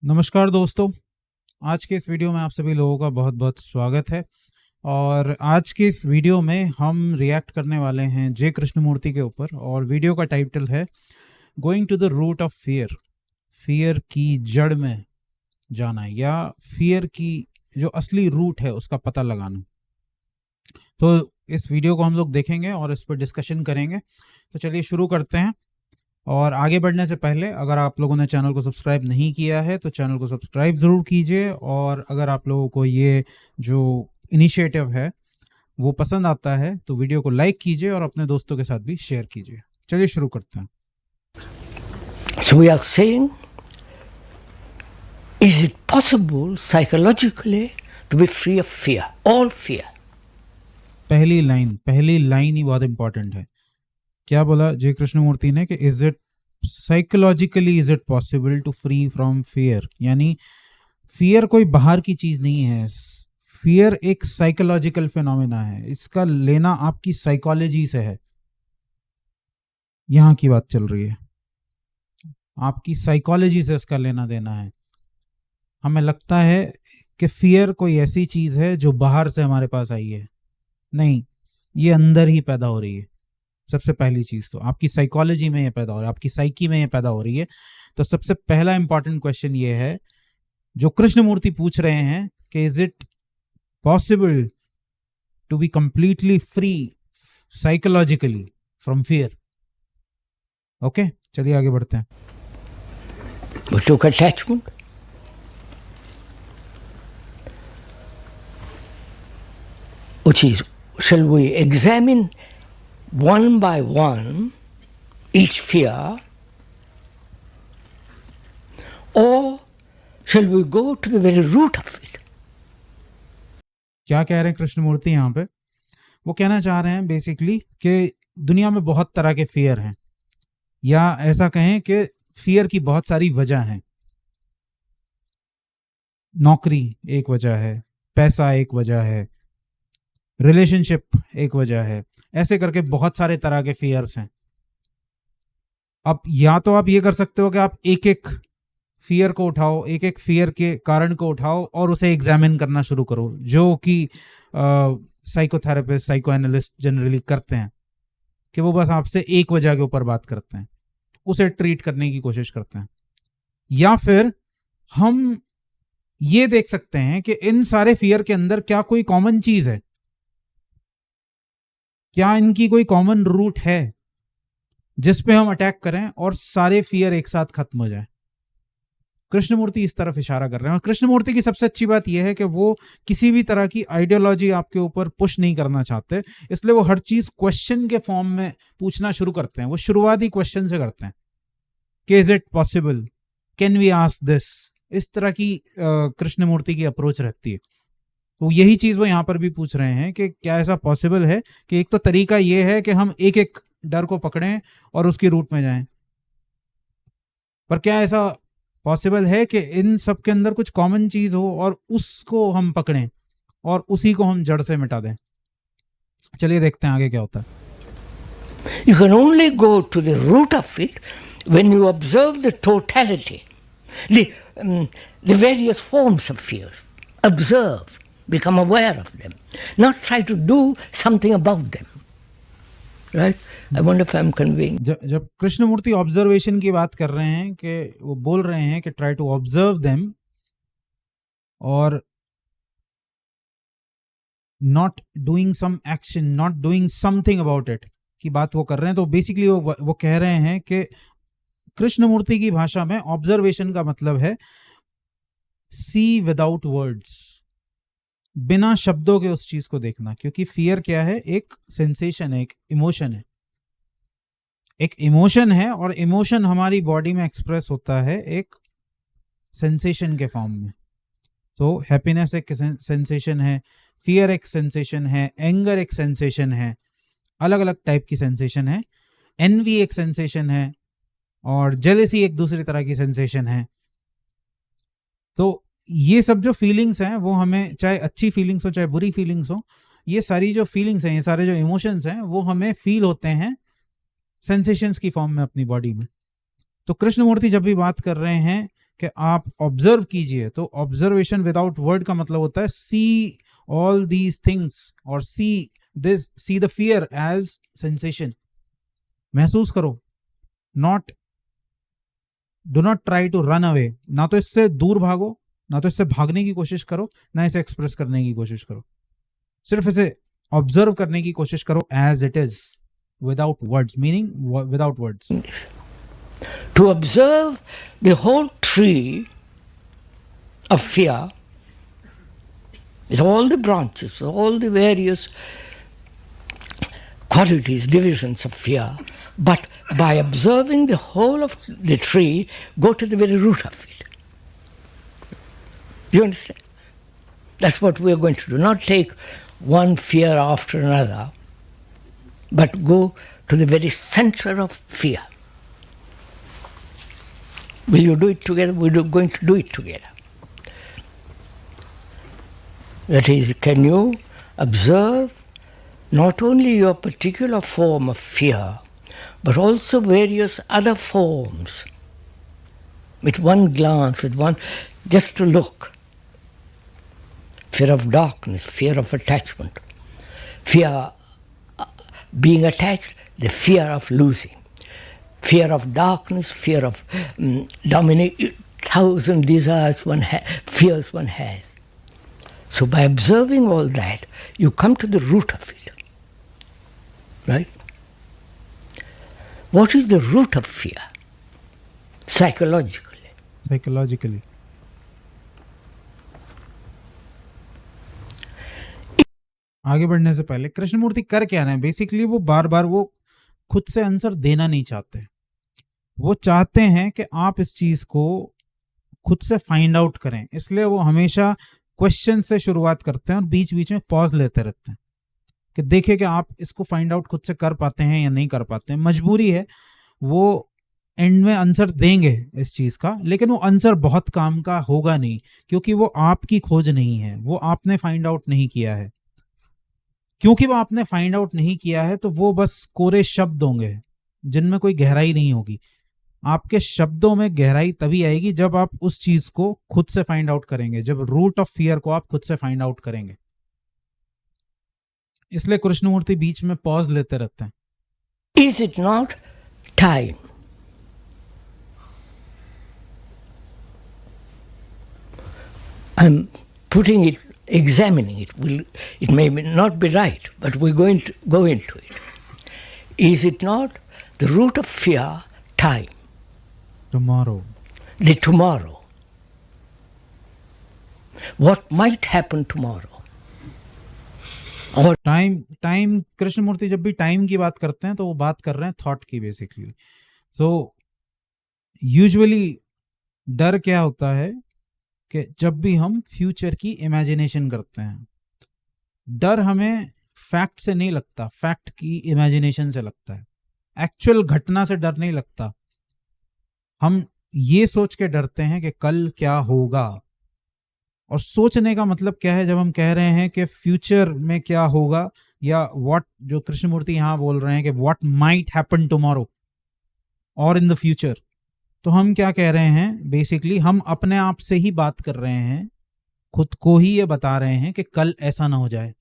नमस्कार दोस्तों। आज के इस वीडियो में आप सभी लोगों का बहुत बहुत स्वागत है। और आज के इस वीडियो में हम रिएक्ट करने वाले हैं जे कृष्णमूर्ति के ऊपर, और वीडियो का टाइटल है going to the root of fear. Fear की जड़ में जाना, या फियर की जो असली रूट है उसका पता लगाना। तो इस वीडियो को हम लोग देखेंगे और इस पर डिस्कशन करेंगे। तो चलिए शुरू करते हैं। और आगे बढ़ने से पहले अगर आप लोगों ने चैनल को सब्सक्राइब नहीं किया है तो चैनल को सब्सक्राइब ज़रूर कीजिए, और अगर आप लोगों को ये जो इनिशिएटिव है वो पसंद आता है तो वीडियो को लाइक कीजिए और अपने दोस्तों के साथ भी शेयर कीजिए। चलिए शुरू करते हैं। So we are saying, is it possible psychologically to be free of fear, all fear? पहली लाइन ही बहुत इंपॉर्टेंट है। क्या बोला जे कृष्णमूर्ति ने कि is it possible to free from fear, यानी फियर कोई बाहर की चीज नहीं है। फियर एक साइकोलॉजिकल फिनोमेना है, इसका लेना आपकी साइकोलॉजी से है। यहां की बात चल रही है, आपकी साइकोलॉजी से इसका लेना देना है। हमें लगता है कि फियर कोई ऐसी चीज है जो बाहर से हमारे पास आई है, नहीं, ये अंदर ही पैदा हो रही है। सबसे पहली चीज तो आपकी साइकोलॉजी में ये पैदा हो रही है, आपकी साइकी में ये पैदा हो रही है। तो सबसे पहला इंपॉर्टेंट क्वेश्चन ये है जो कृष्णमूर्ति पूछ रहे हैं कि is it possible to be completely free psychologically from fear. Okay, चलिए आगे बढ़ते हैं। We took attachment. Which is, shall we examine one by one each fear, or shall we go to the very root of it? क्या कह रहे हैं कृष्णमूर्ति यहाँ पे? वो कहना चाह रहे हैं बेसिकली कि दुनिया में बहुत तरह के फियर हैं, या ऐसा कहें कि फियर की बहुत सारी वजह हैं। नौकरी एक वजह है, पैसा एक वजह है, रिलेशनशिप एक वजह है, ऐसे करके बहुत सारे तरह के फियर्स हैं। अब या तो आप ये कर सकते हो कि आप एक एक फियर को उठाओ, एक एक फियर के कारण को उठाओ और उसे एग्जामिन करना शुरू करो, जो कि साइकोथेरेपिस्ट, साइको एनालिस्ट जनरली करते हैं, कि वो बस आपसे एक वजह के ऊपर बात करते हैं, उसे ट्रीट करने की कोशिश करते हैं। या फिर हम ये देख सकते हैं कि इन सारे फियर के अंदर क्या कोई कॉमन चीज है, क्या इनकी कोई कॉमन रूट है जिस पे हम अटैक करें और सारे फियर एक साथ खत्म हो जाए। कृष्णमूर्ति इस तरफ इशारा कर रहे हैं। और कृष्णमूर्ति की सबसे अच्छी बात यह है कि वो किसी भी तरह की आइडियोलॉजी आपके ऊपर पुश नहीं करना चाहते, इसलिए वो हर चीज क्वेश्चन के फॉर्म में पूछना शुरू करते हैं। वो शुरुआती क्वेश्चन से करते हैं कि is it possible, can we ask this. इस तरह की कृष्णमूर्ति की अप्रोच रहती है। तो यही चीज वो यहाँ पर भी पूछ रहे हैं कि क्या ऐसा पॉसिबल है कि एक तो तरीका ये है कि हम एक एक डर को पकड़ें और उसकी रूट में जाएं, पर क्या ऐसा पॉसिबल है कि इन सब के अंदर कुछ कॉमन चीज हो और उसको हम पकड़ें और उसी को हम जड़ से मिटा दें। चलिए देखते हैं आगे क्या होता है। You can only go to the root of it when you observe the totality, the various forms of fear. Observe, become aware of them, not try to do something about them. Right? I wonder if I'm conveying. जब Krishnamurthy observation की बात कर रहे हैं, कि वो बोल रहे हैं कि ट्राई टू ऑब्जर्व देम और not doing some action, not doing something about it की बात वो कर रहे हैं, तो बेसिकली वो कह रहे हैं कि कृष्णमूर्ति की भाषा में ऑब्जर्वेशन का मतलब है सी विदाउट वर्ड्स, बिना शब्दों के उस चीज को देखना। क्योंकि फियर क्या है? एक सेंसेशन है, एक इमोशन है। एक इमोशन है और इमोशन हमारी बॉडी में एक्सप्रेस होता है एक सेंसेशन के फॉर्म में। तो हैप्पीनेस एक सेंसेशन है, फियर एक सेंसेशन है, एंगर एक सेंसेशन है, अलग अलग टाइप की सेंसेशन है, एनवी एक सेंसेशन है, और जेलेसी एक दूसरी तरह की सेंसेशन है। तो ये सब जो फीलिंग्स हैं वो हमें, चाहे अच्छी फीलिंग्स हो चाहे बुरी फीलिंग्स हो, ये सारी जो फीलिंग्स हैं, ये सारे जो इमोशंस हैं वो हमें फील होते हैं सेंसेशंस की फॉर्म में अपनी बॉडी में। तो कृष्णमूर्ति जब भी बात कर रहे हैं कि आप ऑब्जर्व कीजिए, तो ऑब्जर्वेशन विदाउट वर्ड का मतलब होता है सी ऑल दीज थिंग्स और see the fear as sensation. महसूस करो, do not try to run away. ना तो इससे दूर भागो, ना तो इससे भागने की कोशिश करो, ना इसे एक्सप्रेस करने की कोशिश करो, सिर्फ इसे ऑब्जर्व करने की कोशिश करो as it is, without words, meaning without words. To observe the whole tree of fear, with all the branches, all the various qualities, divisions of fear, but by observing the whole of the tree, go to the very root of it. Do you understand? That's what we are going to do. Not take one fear after another, but go to the very center of fear. Will you do it together? We're going to do it together. That is, can you observe not only your particular form of fear, but also various other forms with one glance, just to look. Fear of darkness, fear of attachment, fear being attached, the fear of losing. Fear of darkness, fear of dominating, thousand desires fears one has. So by observing all that, you come to the root of it. Right? What is the root of fear? Psychologically. आगे बढ़ने से पहले कृष्णमूर्ति कर क्या रहे हैं? Basically वो बार बार वो खुद से आंसर देना नहीं चाहते, वो चाहते हैं कि आप इस चीज को खुद से फाइंड आउट करें। इसलिए वो हमेशा क्वेश्चन से शुरुआत करते हैं और बीच बीच में पॉज लेते रहते हैं कि देखें कि आप इसको फाइंड आउट खुद से कर पाते हैं या नहीं कर पाते हैं। मजबूरी है, वो एंड में आंसर देंगे इस चीज का, लेकिन वो आंसर बहुत काम का होगा नहीं, क्योंकि वो आपकी खोज नहीं है, वो आपने फाइंड आउट नहीं किया है। क्योंकि वो आपने फाइंड आउट नहीं किया है तो वो बस कोरे शब्द होंगे जिनमें कोई गहराई नहीं होगी। आपके शब्दों में गहराई तभी आएगी जब आप उस चीज को खुद से फाइंड आउट करेंगे, जब रूट ऑफ फियर को आप खुद से फाइंड आउट करेंगे। इसलिए कृष्णमूर्ति बीच में पॉज लेते रहते हैं। Is it not time? I'm putting it, examining it. It may not be right, but we're going to go into it. Is it not the root of fear, time? Tomorrow. The tomorrow. What might happen tomorrow? और time Krishnamurthy जब भी time की बात करते हैं तो वो बात कर रहे हैं थॉट की बेसिकली। सो यूजुअली डर क्या होता है कि जब भी हम फ्यूचर की इमेजिनेशन करते हैं, डर हमें फैक्ट से नहीं लगता, फैक्ट की इमेजिनेशन से लगता है। एक्चुअल घटना से डर नहीं लगता, हम ये सोच के डरते हैं कि कल क्या होगा। और सोचने का मतलब क्या है? जब हम कह रहे हैं कि फ्यूचर में क्या होगा, या व्हाट, जो कृष्णमूर्ति यहाँ बोल रहे हैं कि व्हाट माइट हैपन टुमारो और इन द फ्यूचर, तो हम क्या कह रहे हैं? बेसिकली हम अपने आप से ही बात कर रहे हैं, खुद को ही ये बता रहे हैं कि कल ऐसा ना हो जाए,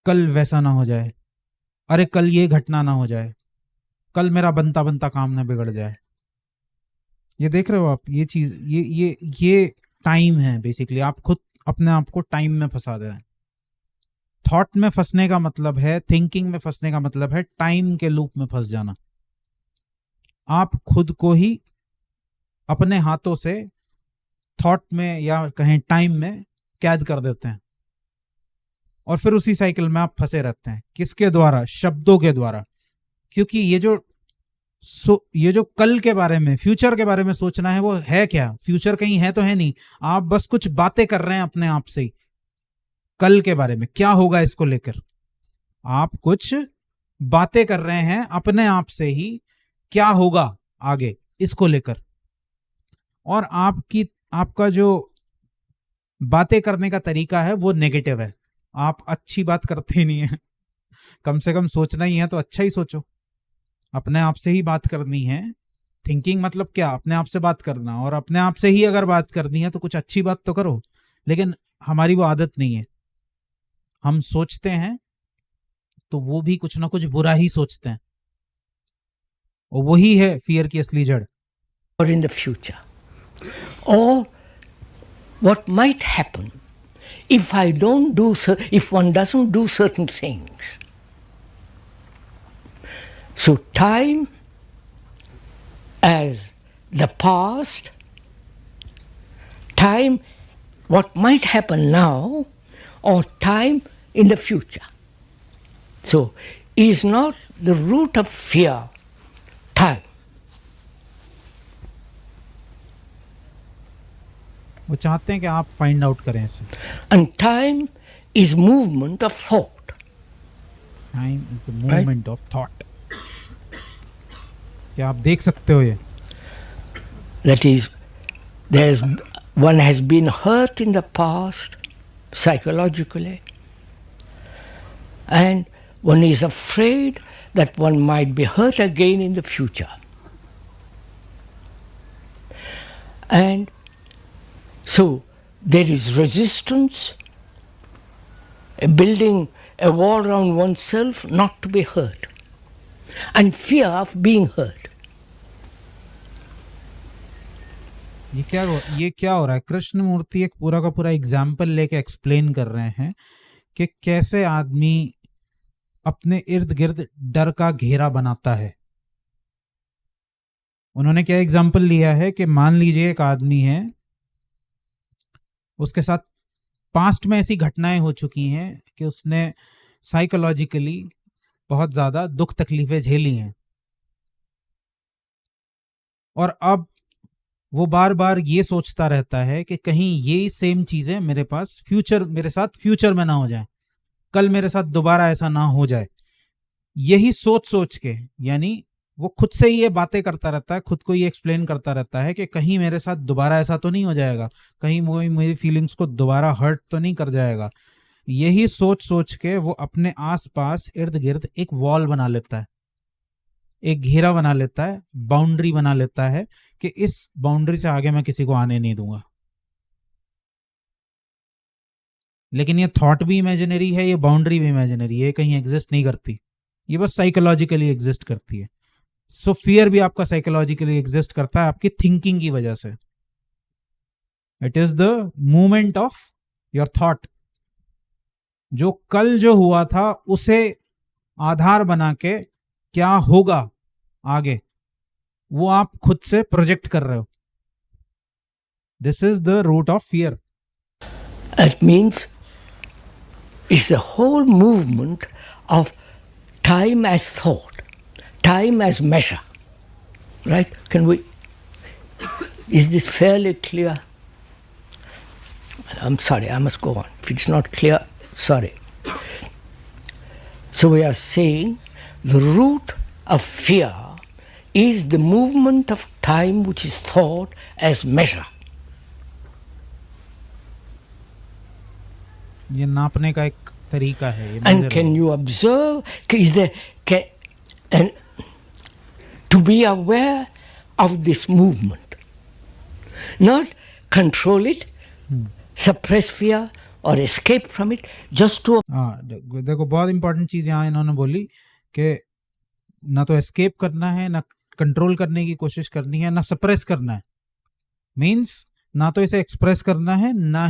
कल वैसा ना हो जाए, अरे कल ये घटना ना हो जाए, कल मेरा बनता बनता काम ना बिगड़ जाए। ये देख रहे हो आप, ये चीज, ये टाइम है बेसिकली। आप खुद अपने आप को टाइम में फंसा दे रहे हैं। थॉट में फंसने का मतलब है, थिंकिंग में फंसने का मतलब है टाइम के लूप में फंस जाना। आप खुद को ही अपने हाथों से थॉट में या कहें टाइम में कैद कर देते हैं और फिर उसी साइकिल में आप फंसे रहते हैं। किसके द्वारा? शब्दों के द्वारा। क्योंकि ये जो कल के बारे में, फ्यूचर के बारे में सोचना है, वो है क्या? फ्यूचर कहीं है तो है नहीं, आप बस कुछ बातें कर रहे हैं अपने आप से ही कल के बारे में, क्या होगा इसको लेकर। आप कुछ बातें कर रहे हैं अपने आप से ही, क्या होगा आगे इसको लेकर। और आपका जो बातें करने का तरीका है वो नेगेटिव है। आप अच्छी बात करते ही नहीं है। कम से कम सोचना ही है तो अच्छा ही सोचो। अपने आप से ही बात करनी है थिंकिंग मतलब क्या, अपने आप से बात करना, और अपने आप से ही अगर बात करनी है तो कुछ अच्छी बात तो करो, लेकिन हमारी वो आदत नहीं है। हम सोचते हैं तो वो भी कुछ ना कुछ बुरा ही सोचते हैं, और वही है फियर की असली जड़। or in the future, or what might happen if if one doesn't do certain things. So time as the past, time what might happen now, or time in the future. So is not the root of fear time. वो चाहते हैं कि आप find out करें इसे। And time is movement of thought. Time is the movement of thought. क्या आप देख सकते हो ये? That is, one has been hurt in the past psychologically, and one is afraid that one might be hurt again in the future. And so there is resistance, building a wall around oneself not to be hurt, and fear of being hurt. ये क्या हो रहा है? कृष्ण मूर्ति एक पूरा का पूरा example लेके एक्सप्लेन कर रहे हैं कि कैसे आदमी अपने इर्द गिर्द डर का घेरा बनाता है। उन्होंने क्या एग्जाम्पल लिया है कि मान लीजिए एक आदमी है, उसके साथ पास्ट में ऐसी घटनाएं हो चुकी हैं कि उसने साइकोलॉजिकली बहुत ज्यादा दुख तकलीफें झेली हैं, और अब वो बार बार ये सोचता रहता है कि कहीं ये सेम चीजें मेरे साथ फ्यूचर में ना हो जाए, कल मेरे साथ दोबारा ऐसा ना हो जाए। यही सोच के, यानी वो खुद से ही ये बातें करता रहता है, खुद को ये एक्सप्लेन करता रहता है कि कहीं मेरे साथ दोबारा ऐसा तो नहीं हो जाएगा, कहीं वो मेरी फीलिंग्स को दोबारा हर्ट तो नहीं कर जाएगा। यही सोच के वो अपने आसपास इर्द गिर्द एक वॉल बना लेता है, एक घेरा बना लेता है, बाउंड्री बना लेता है कि इस बाउंड्री से आगे मैं किसी को आने नहीं दूंगा। लेकिन ये थॉट भी इमेजिनरी है, ये बाउंड्री भी इमेजिनरी है, ये कहीं एग्जिस्ट नहीं करती, ये बस साइकोलॉजिकली एग्जिस्ट करती है। सो फियर भी आपका साइकोलॉजिकली एग्जिस्ट करता है आपकी थिंकिंग की वजह से। It is the movement of your thought. जो कल जो हुआ था उसे आधार बना के क्या होगा आगे, वो आप खुद से प्रोजेक्ट कर रहे हो। This is the root of fear. It means it's the whole movement of time as thought, time as measure. Right? Is this fairly clear? I'm sorry, I must go on. If it's not clear, sorry. So we are saying the root of fear is the movement of time which is thought as measure. ये नापने का एक तरीका है, ये And can you observe, and to be aware of this movement, not control it, suppress fear or escape from it, just to... देखो बहुत important चीज यहाँ इन्होंने बोली कि ना तो एस्केप करना है, ना कंट्रोल करने की कोशिश करनी है, ना सप्रेस करना है। मीन्स ना तो इसे एक्सप्रेस करना है, ना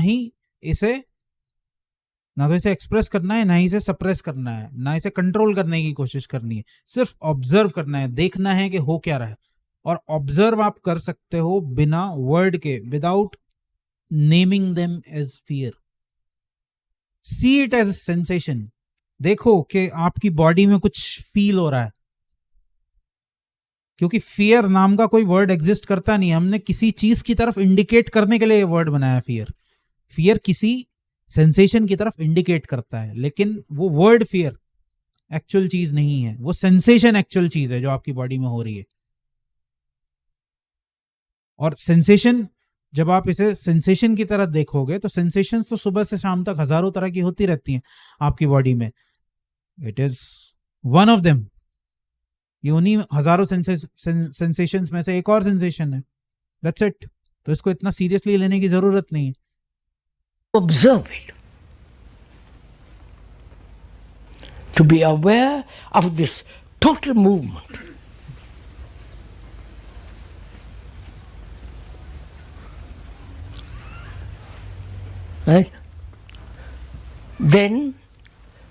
तो इसे एक्सप्रेस करना है, ना ही इसे सप्रेस करना है, ना इसे कंट्रोल करने की कोशिश करनी है। सिर्फ ऑब्जर्व करना है, देखना है कि हो क्या रहा है। और ऑब्जर्व आप कर सकते हो बिना वर्ड के, without naming them as fear. See it as sensation. देखो कि आपकी बॉडी में कुछ फील हो रहा है, क्योंकि फियर नाम का कोई वर्ड एग्जिस्ट करता नहीं है। हमने किसी चीज की तरफ इंडिकेट करने के लिए वर्ड बनाया फियर किसी सेंसेशन की तरफ इंडिकेट करता है, लेकिन वो वर्ड फियर एक्चुअल चीज नहीं है, वो सेंसेशन एक्चुअल चीज है जो आपकी बॉडी में हो रही है। और सेंसेशन, जब आप इसे सेंसेशन की तरह देखोगे तो सेंसेशन तो सुबह से शाम तक हजारों तरह की होती रहती हैं आपकी बॉडी में। It is one of them. ये उन्हीं हजारों सेंसेशंस में से एक और सेंसेशन है, दैट्स इट। तो इसको इतना सीरियसली लेने की जरूरत नहीं है। Observe it. To be aware of this total movement. Right? Then,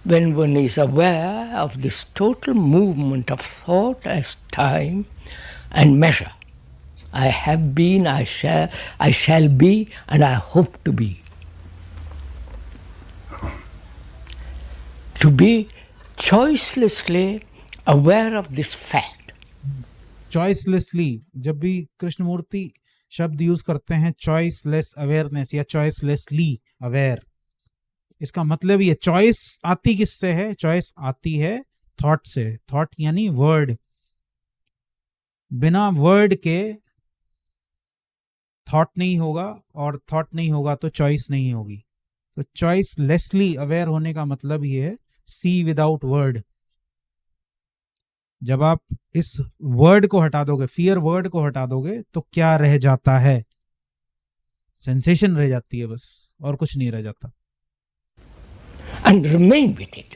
when one is aware of this total movement of thought as time and measure, I have been, I shall be, and I hope to be. To be choicelessly aware of this fact. चॉइसलेसली, जब भी कृष्णमूर्ति शब्द use करते हैं choiceless awareness या चॉइसलेसली aware, इसका मतलब ये choice आती किससे है? चॉइस आती है थॉट से। थॉट यानी वर्ड। बिना वर्ड के थॉट नहीं होगा, और थॉट नहीं होगा तो चॉइस नहीं होगी। तो चॉइसलेसली अवेयर होने का मतलब ये है सी विदाउट वर्ड। जब आप इस वर्ड को हटा दोगे, फियर वर्ड को हटा दोगे, तो क्या रह जाता है? सेंसेशन रह जाती है बस, और कुछ नहीं रह जाता। And remain with it.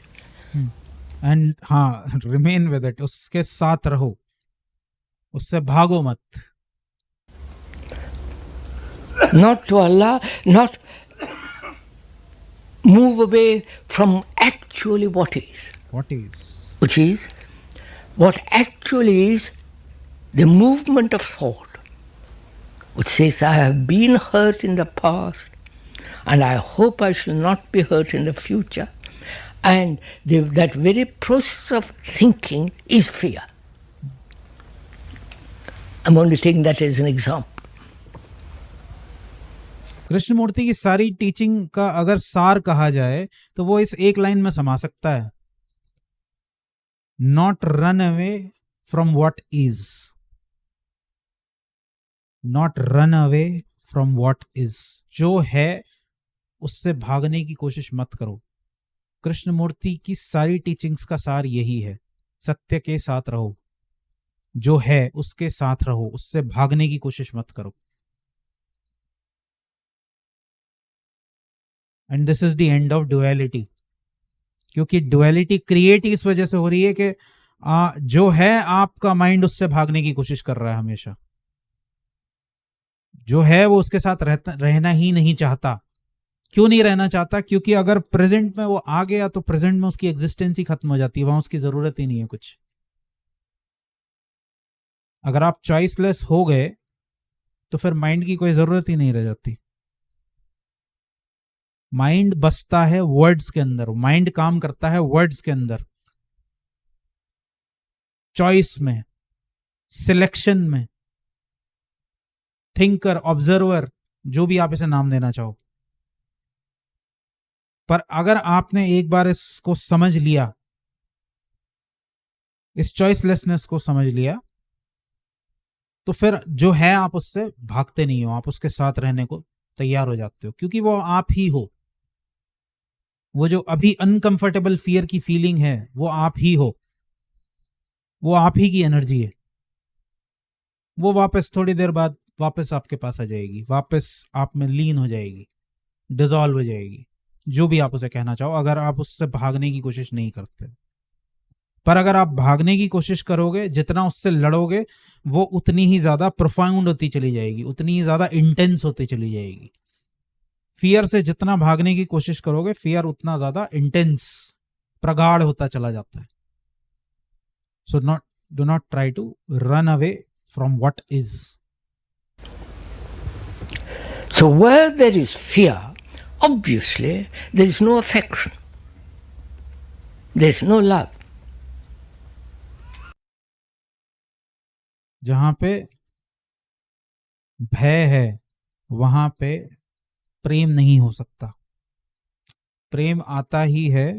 And हाँ, रिमेन विद इट, उसके साथ रहो, उससे भागो मत। Not to allow, not move away from actually what is. What is? Which is, what actually is the movement of thought, which says, I have been hurt in the past, and I hope I shall not be hurt in the future. And that very process of thinking is fear. I'm only taking that as an example. Krishnamurthy की सारी teaching का अगर सार कहा जाए तो वो इस एक लाइन में समा सकता है, not run away from what is. Not run away from what is, जो है उससे भागने की कोशिश मत करो। कृष्णमूर्ति की सारी टीचिंग्स का सार यही है, सत्य के साथ रहो, जो है उसके साथ रहो, उससे भागने की कोशिश मत करो। And this is the end of duality. क्योंकि ड्युअलिटी क्रिएट इस वजह से हो रही है कि जो है आपका माइंड उससे भागने की कोशिश कर रहा है हमेशा। जो है वो उसके साथ रहना ही नहीं चाहता। क्यों नहीं रहना चाहता? क्योंकि अगर प्रेजेंट में वो आ गया तो प्रेजेंट में उसकी एग्जिस्टेंस ही खत्म हो जाती है, वहां उसकी जरूरत ही नहीं है कुछ। अगर आप चॉइसलेस हो गए तो फिर माइंड की कोई जरूरत ही नहीं रह जाती। माइंड बसता है वर्ड्स के अंदर, माइंड काम करता है वर्ड्स के अंदर, चॉइस में, सिलेक्शन में, थिंकर, ऑब्जर्वर, जो भी आप इसे नाम देना चाहो। पर अगर आपने एक बार इसको समझ लिया, इस चॉइसलेसनेस को समझ लिया, तो फिर जो है आप उससे भागते नहीं हो, आप उसके साथ रहने को तैयार हो जाते हो, क्योंकि वो आप ही हो। वो जो अभी अनकंफर्टेबल फियर की फीलिंग है वो आप ही हो, वो आप ही की एनर्जी है। वो वापस थोड़ी देर बाद वापस आपके पास आ जाएगी, वापस आप में लीन हो जाएगी, डिसॉल्व हो जाएगी, जो भी आप उसे कहना चाहो, अगर आप उससे भागने की कोशिश नहीं करते। पर अगर आप भागने की कोशिश करोगे, जितना उससे लड़ोगे, वो उतनी ही ज्यादा प्रोफाउंड होती चली जाएगी, उतनी ही ज्यादा इंटेंस होती चली जाएगी। फियर से जितना भागने की कोशिश करोगे, फियर उतना ज्यादा इंटेंस, प्रगाढ़ होता चला जाता है। So do not try to run away from what is. So where there is fear, obviously there is no affection, there is no love. जहां पे भय है वहां पे प्रेम नहीं हो सकता। प्रेम आता ही है,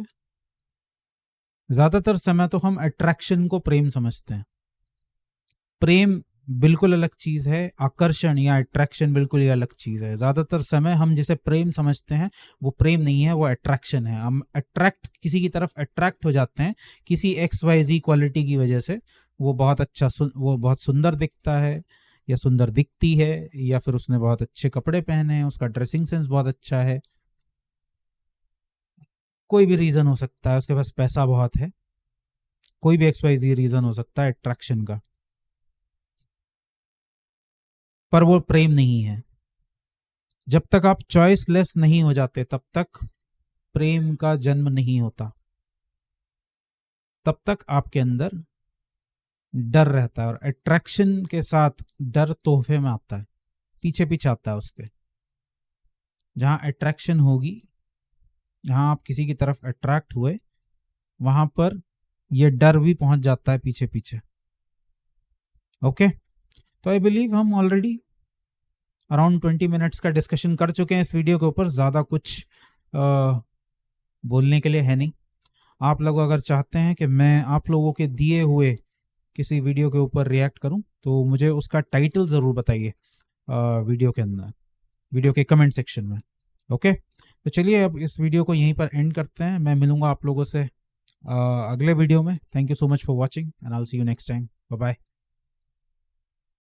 ज्यादातर समय तो हम अट्रैक्शन को प्रेम समझते हैं। प्रेम बिल्कुल अलग चीज है, आकर्षण या अट्रैक्शन बिल्कुल ही अलग चीज है। ज्यादातर समय हम जिसे प्रेम समझते हैं वो प्रेम नहीं है, वो अट्रैक्शन है। हम किसी की तरफ अट्रैक्ट हो जाते हैं किसी XYZ क्वालिटी की वजह से, वो बहुत सुंदर दिखता है या सुंदर दिखती है, या फिर उसने बहुत अच्छे कपड़े पहने हैं, उसका ड्रेसिंग सेंस बहुत अच्छा है, कोई भी रीज़न हो सकता है, उसके पास पैसा बहुत है, कोई भी XYZ रीज़न हो सकता है अट्रैक्शन का, पर वो प्रेम नहीं है। जब तक आप चॉइसलेस नहीं हो जाते तब तक प्रेम का जन्म नहीं होता, तब तक आपके अंदर डर रहता है, और अट्रैक्शन के साथ डर तोहफे में आता है, पीछे पीछे आता है उसके। जहाँ अट्रैक्शन होगी, जहाँ आप किसी की तरफ अट्रैक्ट हुए, वहां पर ये डर भी पहुंच जाता है पीछे पीछे। ओके, तो आई बिलीव हम ऑलरेडी अराउंड 20 मिनट्स का डिस्कशन कर चुके हैं इस वीडियो के ऊपर। ज़्यादा कुछ बोलने के लिए है नहीं। आप लोग अगर चाहते हैं कि मैं आप लोगों के दिए हुए किसी वीडियो के ऊपर रिएक्ट करूं, तो मुझे उसका टाइटल ज़रूर बताइए वीडियो के अंदर, वीडियो के कमेंट सेक्शन में। ओके, तो चलिए अब इस वीडियो को यहीं पर एंड करते हैं। मैं मिलूंगा आप लोगों से अगले वीडियो में। Thank you so much for watching and I will see you next time. Bye bye.